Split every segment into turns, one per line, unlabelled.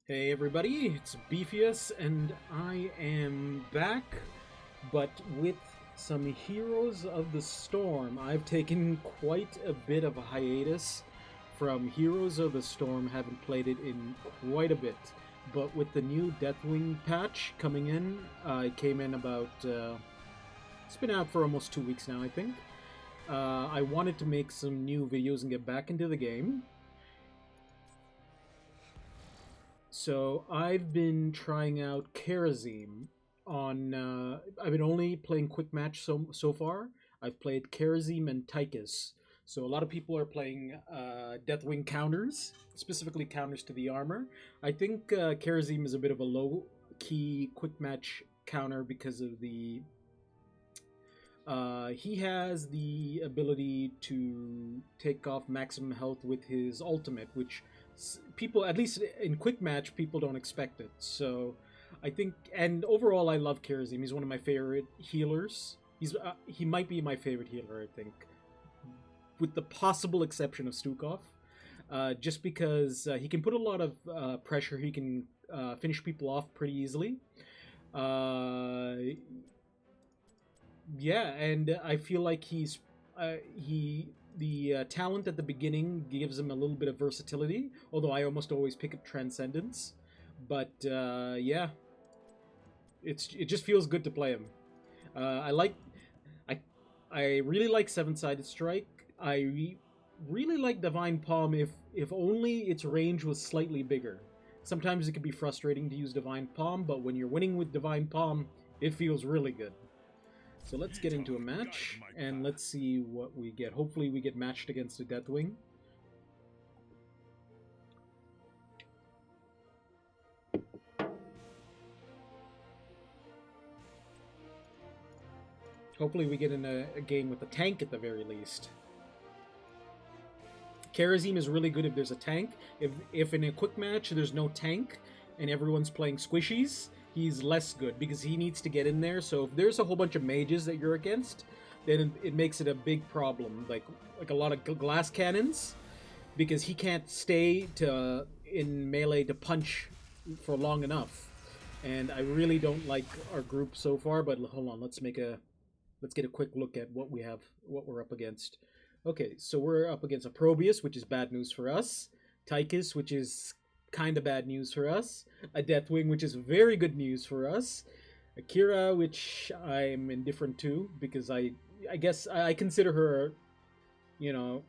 Hey everybody, it's Beefius, and I am back, but with some Heroes of the Storm. I've taken quite a bit of a hiatus from Heroes of the Storm, haven't played it in quite a bit. But with the new Deathwing patch coming in, it came in about, it's been out for almost 2 weeks now, I think. I wanted to make some new videos and get back into the game. So I've been trying out Kharazim on. I've been only playing quick match so far. I've played Kharazim and Tychus. So a lot of people are playing Deathwing counters, specifically counters to the armor. I think Kharazim is a bit of a low key quick match counter because of the. He has the ability to take off maximum health with his ultimate, which people, at least in quick match, people don't expect it. So I think, and overall I love Kharazim. He's one of my favorite healers. He might be my favorite healer, I think, with the possible exception of Stukov, just because he can put a lot of pressure. He can finish people off pretty easily. Yeah, and I feel like the talent at the beginning gives him a little bit of versatility, although I almost always pick up Transcendence. But yeah, it just feels good to play him. I really like Seven-Sided Strike. Really like Divine Palm if only its range was slightly bigger. Sometimes it can be frustrating to use Divine Palm, but when you're winning with Divine Palm, it feels really good. So let's get into a match, and let's see what we get. Hopefully we get matched against a Deathwing. Hopefully we get in a game with a tank at the very least. Kharazim is really good if there's a tank. If in a quick match there's no tank and everyone's playing squishies, he's less good because he needs to get in there. So if there's a whole bunch of mages that you're against, then it makes it a big problem. Like a lot of glass cannons, because he can't stay in melee to punch for long enough. And I really don't like our group so far. But hold on, let's get a quick look at what we're up against. Okay, so we're up against a Probius, which is bad news for us. Tychus, which is kind of bad news for us. A Deathwing, which is very good news for us. A Qhira, which I'm indifferent to, because I guess I consider her, you know,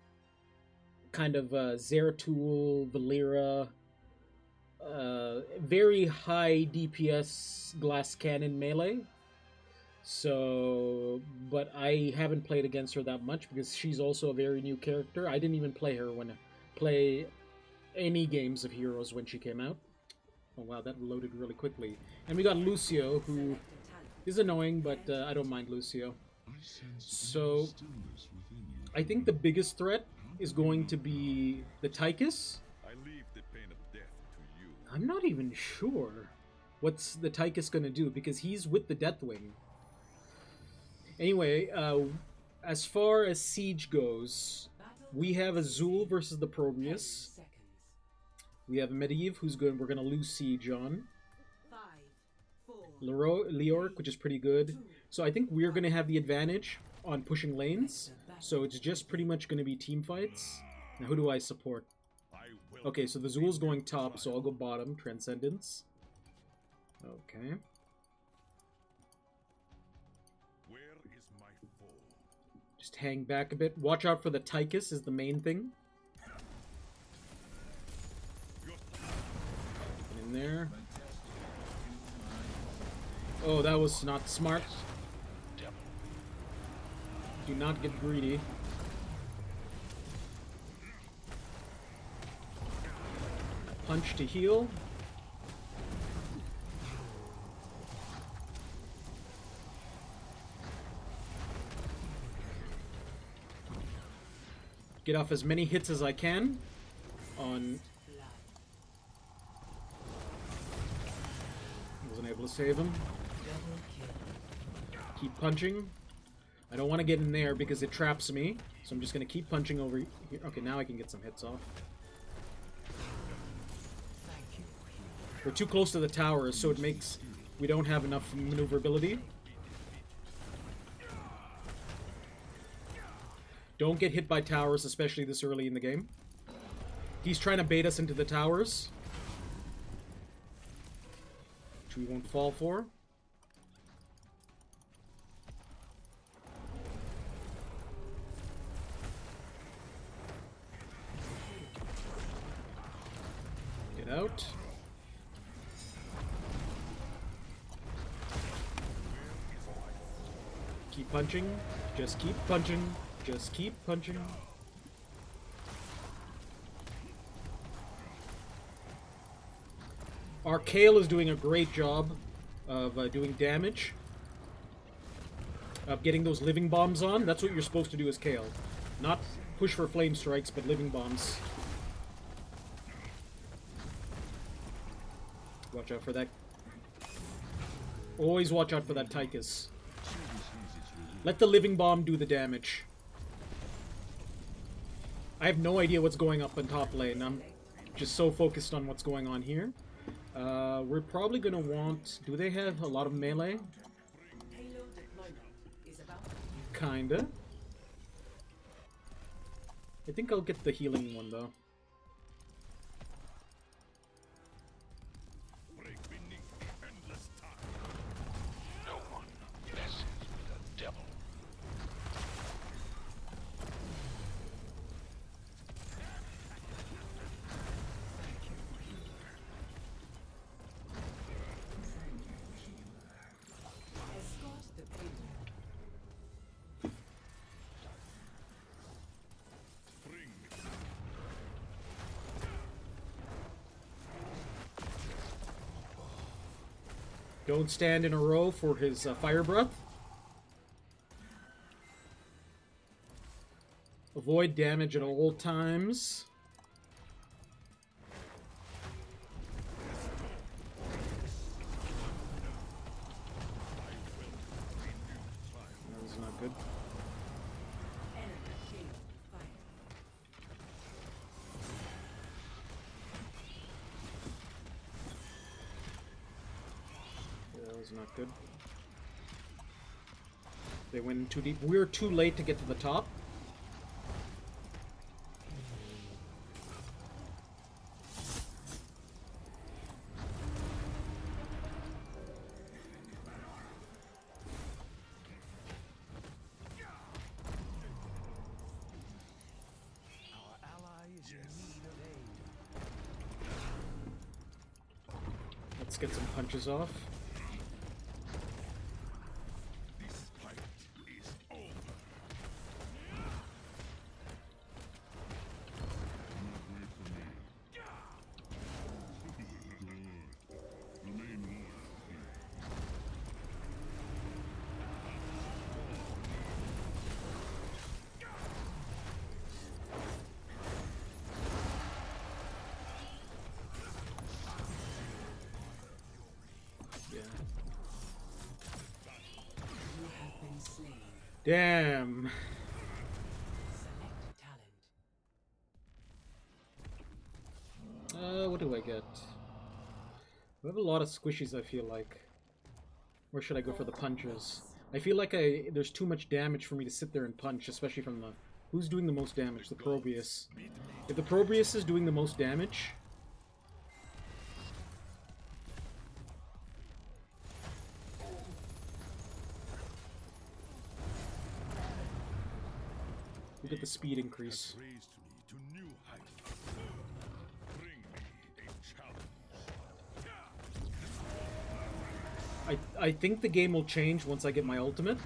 kind of Zeratul, Valera, very high DPS glass cannon melee. So, but I haven't played against her that much because she's also a very new character. I didn't even play her when I play any games of Heroes when she came out. Oh wow, that loaded really quickly. And we got Lucio, who is annoying, but I don't mind Lucio. So, I think the biggest threat is going to be the Tychus. I'm not even sure what's the Tychus going to do, because he's with the Deathwing. Anyway, as far as Siege goes, we have Azul versus the Probius. We have Medivh, we're going to lose Siege on. Leoric, which is pretty good. So I think we're going to have the advantage on pushing lanes. So it's just pretty much going to be team fights. Now who do I support? Okay, so the Zul's going top, so I'll go bottom. Transcendence. Okay. Just hang back a bit. Watch out for the Tychus is the main thing. Get in there. Oh, that was not smart. Do not get greedy. Punch to heal. Get off as many hits as I can on... Wasn't able to save him. Keep punching. I don't want to get in there because it traps me, so I'm just going to keep punching over here. Okay, now I can get some hits off. We're too close to the towers, so it makes... we don't have enough maneuverability. Don't get hit by towers, especially this early in the game. He's trying to bait us into the towers, which we won't fall for. Get out. Keep punching. Just keep punching. Just keep punching. Our Kael is doing a great job of doing damage. Of getting those living bombs on. That's what you're supposed to do as Kael. Not push for flame strikes, but living bombs. Watch out for that. Always watch out for that Tychus. Let the living bomb do the damage. I have no idea what's going up in top lane. I'm just so focused on what's going on here. We're probably going to want... do they have a lot of melee? Kinda. I think I'll get the healing one, though. Don't stand in a row for his fire breath. Avoid damage at all times. That was not good. Not good. They went too deep. We're too late to get to the top.
Our ally is in need of aid.
Let's get some punches off. Damn. What do I get? I have a lot of squishies, I feel like. Or should I go for the punches? I feel like there's too much damage for me to sit there and punch, especially from the... who's doing the most damage? The Probius. If the Probius is doing the most damage... we get the speed increase. I think the game will change once I get my ultimate.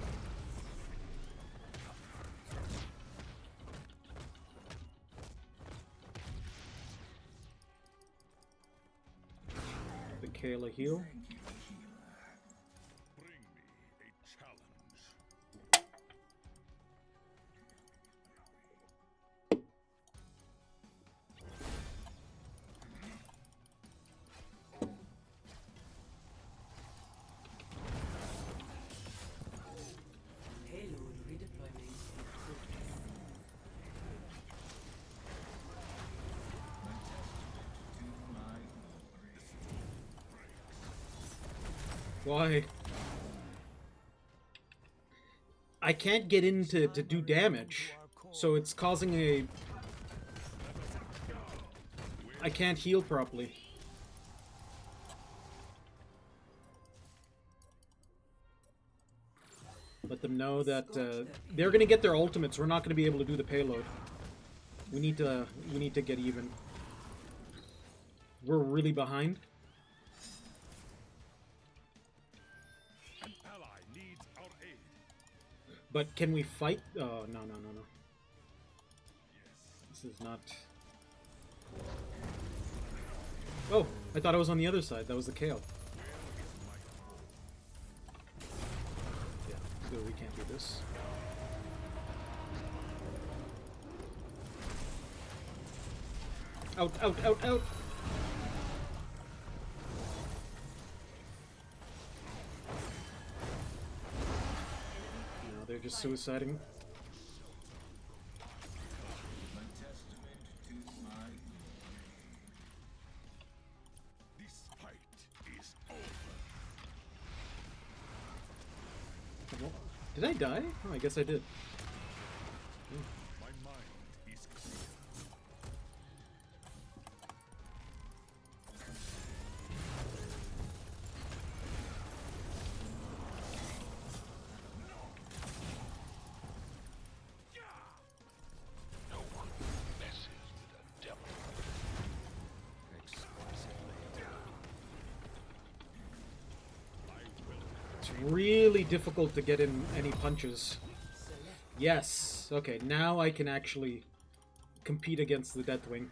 The Kaela heal. Why? I can't get in to do damage, so it's causing a... I can't heal properly. Let them know that they're gonna get their ultimates. We're not gonna be able to do the payload. We need to get even. We're really behind.
An ally needs our aid.
But can we fight? Oh, no. This is not... Oh, I thought I was on the other side. That was the Kael. Yeah, so we can't do this. Out! No, they're just suiciding.
This fight is over.
Did I die? Oh, I guess I did.
My mind is clear. No one messes with a devil.
It's really difficult to get in any punches. Yes. Okay, now I can actually compete against the Deathwing.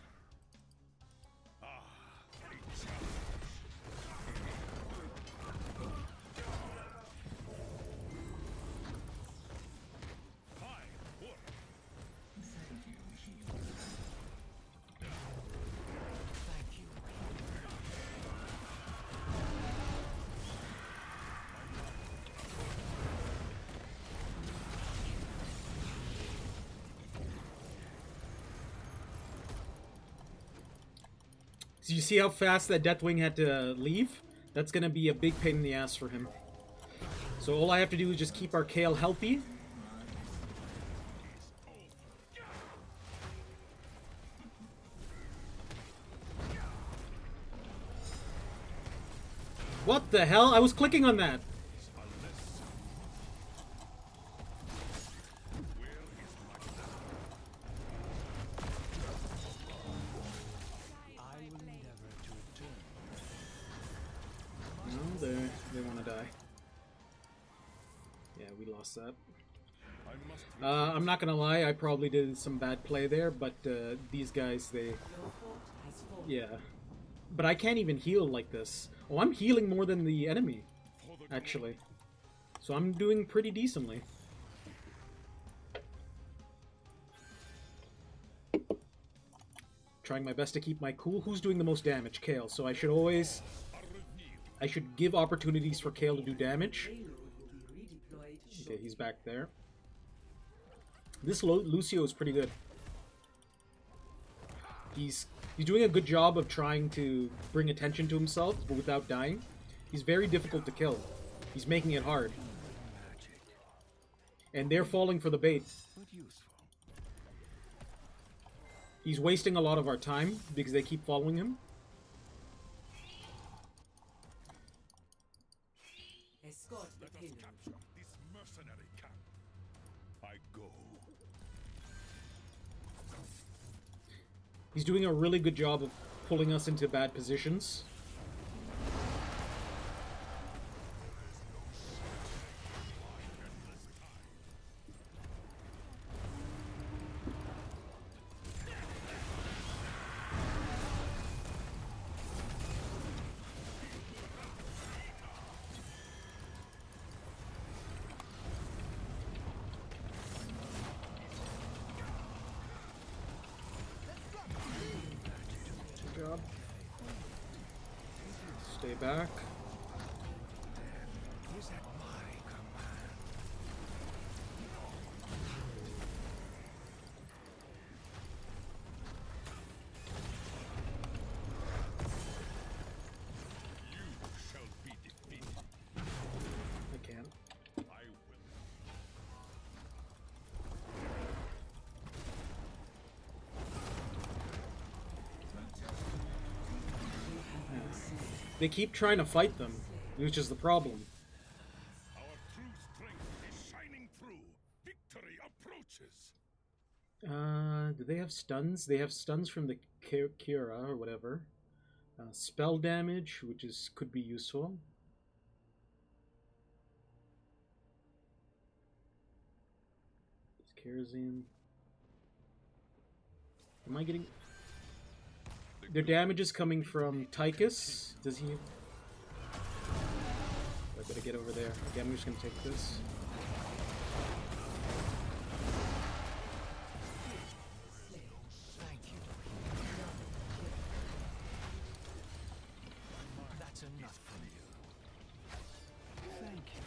So you see how fast that Deathwing had to leave? That's gonna be a big pain in the ass for him. So all I have to do is just keep our Kael healthy. What the hell? I was clicking on that. They want to die. Yeah, we lost that. I'm not gonna lie, I probably did some bad play there, but these guys, they... Yeah. But I can't even heal like this. Oh, I'm healing more than the enemy, actually. So I'm doing pretty decently. Trying my best to keep my cool. Who's doing the most damage? Kael. So I should always... I should give opportunities for Kael to do damage. Okay, he's back there. This Lucio is pretty good. He's doing a good job of trying to bring attention to himself, but without dying. He's very difficult to kill. He's making it hard. And they're falling for the bait. He's wasting a lot of our time because they keep following him.
Let us capture this mercenary camp. I go.
He's doing a really good job of pulling us into bad positions. Stay back. They keep trying to fight them, which is the problem.
Our true strength is shining through. Victory approaches.
Do they have stuns? They have stuns from the Qhira or whatever. Spell damage, which could be useful. It's Kharazim. Am I getting... Their damage is coming from Tychus. Does he... I better get over there. Okay, I'm just gonna take this.
Thank you. That's enough from you. Thank you.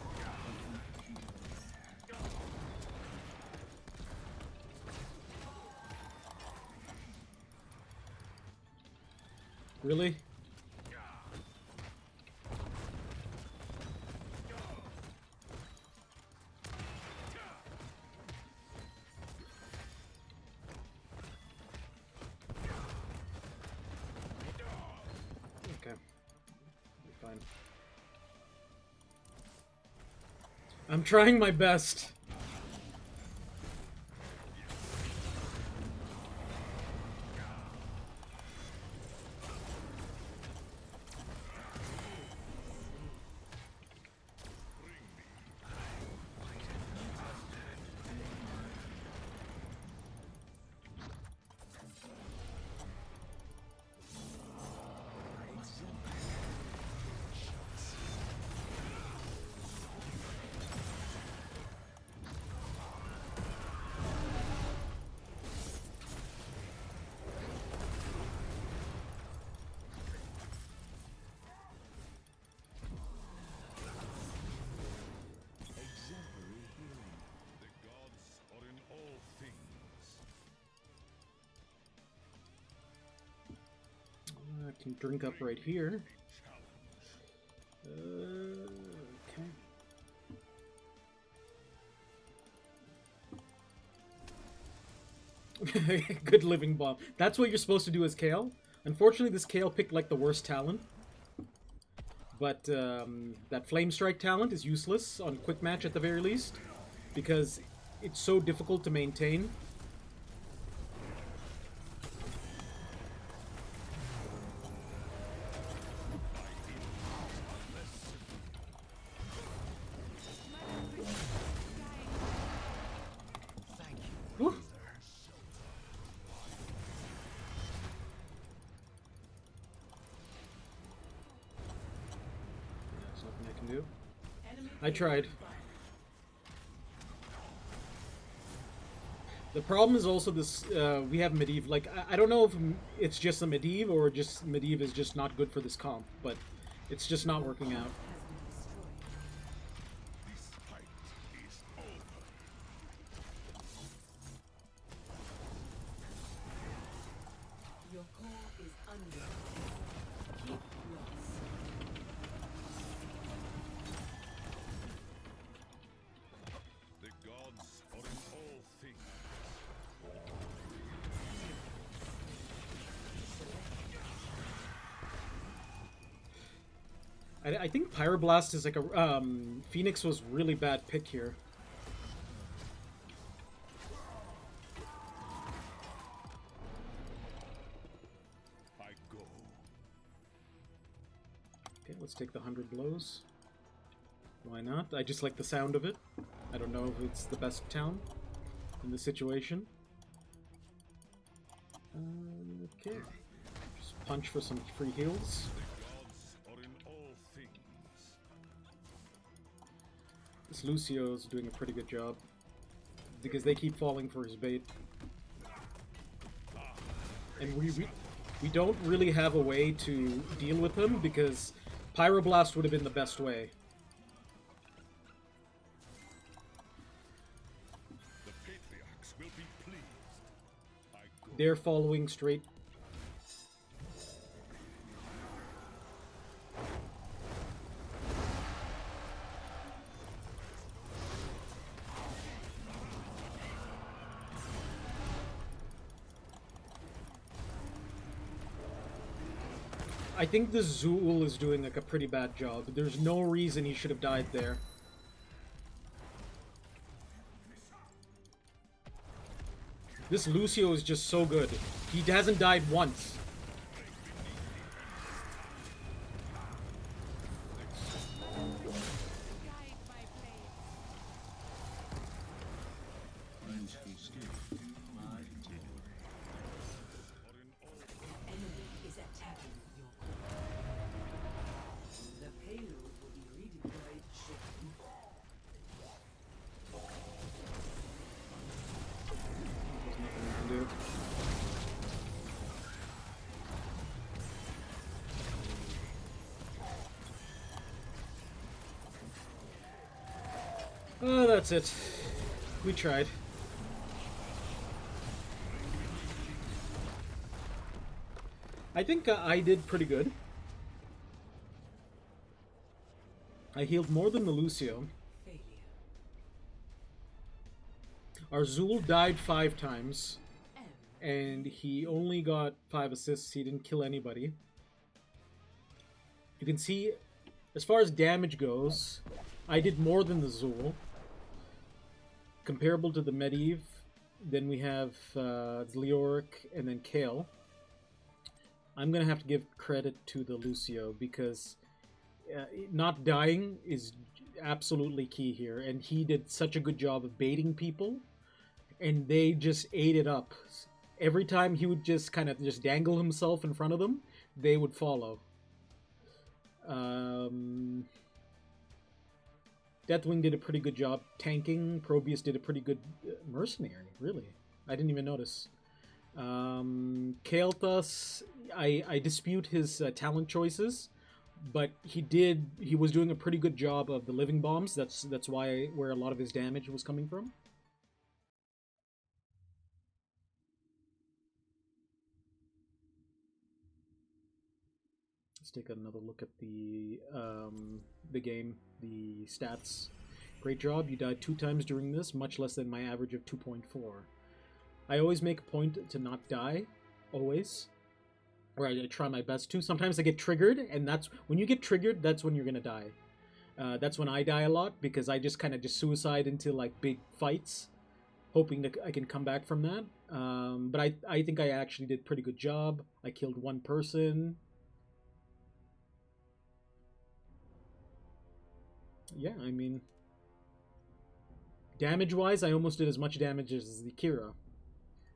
Really? Okay. Fine. I'm trying my best. I can drink up right here. Okay. Good living bomb. That's what you're supposed to do as Kael. Unfortunately, this Kael picked like the worst talent. But that Flame Strike talent is useless on quick match at the very least, because it's so difficult to maintain. Whew. There's nothing I can do. I tried. The problem is also this, we have Medivh, like, I don't know if it's just a Medivh or just Medivh is just not good for this comp, but it's just not working out.
This fight is over.
Your core is under. Keep yours.
The gods are in all things.
I think Pyroblast is like a, Phoenix was really bad pick here.
I go.
Okay, let's take the 100 blows. Why not? I just like the sound of it. I don't know if it's the best town in this situation. Okay. Just punch for some free heals.
Gods are in all things.
This Lucio's doing a pretty good job, because they keep falling for his bait. And we don't really have a way to deal with him, because Pyroblast would have been the best way.
The patriarchs will be pleased. I go.
They're following straight. I think the Zool is doing like a pretty bad job. There's no reason he should have died there. This Lucio is just so good. He hasn't died once.
Enemy is attacking your core. The payload will be redeployed shortly.
There's nothing we can do. Oh, that's it. We tried. I think I did pretty good. I healed more than the Lucio.
Failure.
Our Zool died 5 times,
M.
and he only got 5 assists. He didn't kill anybody. You can see, as far as damage goes, I did more than the Zool. Comparable to the Medivh, then we have Leoric, and then Kael. I'm gonna have to give credit to the Lucio because not dying is absolutely key here, and he did such a good job of baiting people, and they just ate it up. Every time he would just kind of just dangle himself in front of them, they would follow. Deathwing did a pretty good job tanking. Probius did a pretty good mercenary, really. I didn't even notice. Kael'thas, I dispute his talent choices, but he was doing a pretty good job of the living bombs. That's where a lot of his damage was coming from. Let's take another look at the game, the stats. Great job. You died 2 times during this, much less than my average of 2.4. I always make a point to not die, always. Or I try my best to. Sometimes I get triggered, and that's when you get triggered, that's when you're gonna die. That's when I die a lot, because I just kind of just suicide into like big fights, hoping that I can come back from that. But I think I actually did a pretty good job. I killed 1 person. Yeah, I mean, damage-wise, I almost did as much damage as the Qhira.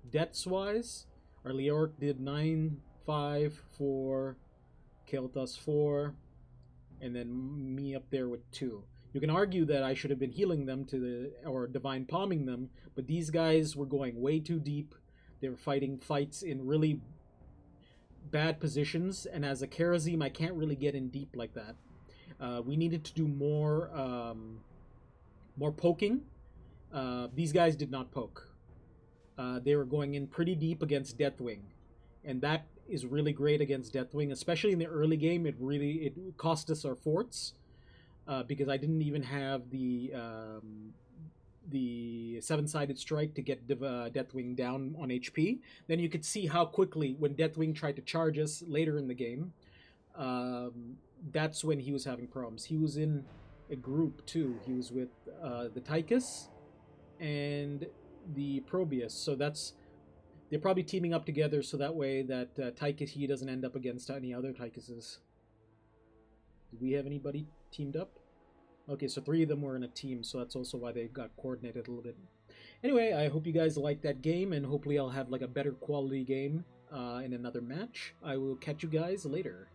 Deaths-wise, our Leoric did 9, 5, 4, Kael'thas 4, and then me up there with 2. You can argue that I should have been healing them or divine palming them, but these guys were going way too deep. They were fighting fights in really bad positions, and as a Kharazim, I can't really get in deep like that. We needed to do more poking. These guys did not poke. They were going in pretty deep against Deathwing, and that is really great against Deathwing, especially in the early game. It cost us our forts because I didn't even have the 7-sided strike to get Deathwing down on HP. Then you could see how quickly, when Deathwing tried to charge us later in the game, that's when he was having problems. He was in a group too. He was with the Tychus and the Probius. So they're probably teaming up together so that way that Tychus, he doesn't end up against any other Tychuses. Do we have anybody teamed up? Okay, so 3 of them were in a team, so that's also why they got coordinated a little bit. Anyway, I hope you guys liked that game, and hopefully I'll have like a better quality game in another match. I will catch you guys later.